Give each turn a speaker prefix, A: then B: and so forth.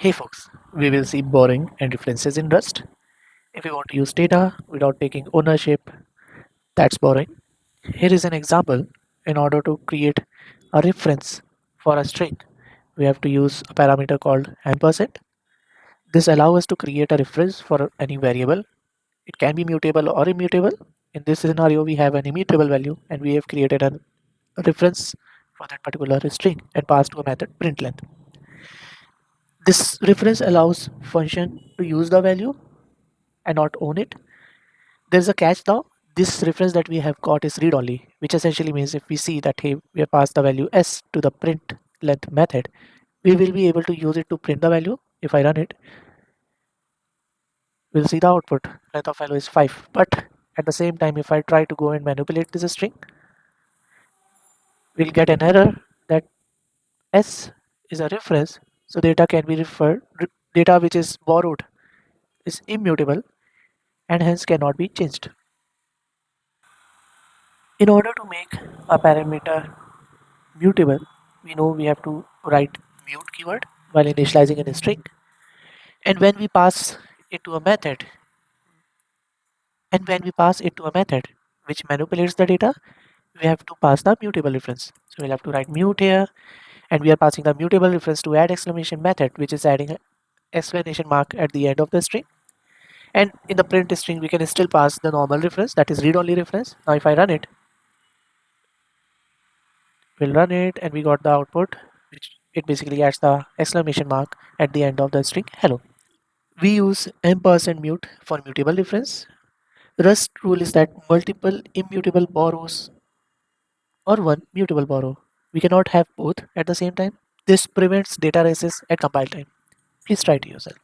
A: Hey folks, we will see borrowing and references in Rust. If you want to use data without taking ownership, that's borrowing. Here is an example. In order to create a reference for a string, we have to use a parameter called ampersand. This allows us to create a reference for any variable. It can be mutable or immutable. In this scenario, we have an immutable value and we have created a reference for that particular string and passed to a method println. This reference allows function to use the value and not own it. There's a catch though. This reference that we have got is read only, which essentially means if we see that hey, we have passed the value s to the print length method, we will be able to use it to print the value. If I run it, we'll see the output. Length of value is 5. But at the same time, if I try to go and manipulate this string, we'll get an error that s is a reference, so data can be referred. Data which is borrowed is immutable and hence cannot be changed. In order to make a parameter mutable, we know we have to write mute keyword while initializing a string. And when we pass it to a method, which manipulates the data, we have to pass the mutable reference. So we'll have to write mute here, and we are passing the mutable reference to add exclamation method, which is adding an exclamation mark at the end of the string. And in the print string, we can still pass the normal reference, that is read only reference. Now if I run it, we'll run it and we got the output, which it basically adds the exclamation mark at the end of the string hello. We use ampersand mute for mutable reference. Rust rule is that multiple immutable borrows or one mutable borrow. We cannot have both at the same time. This prevents data races at compile time. Please try it yourself.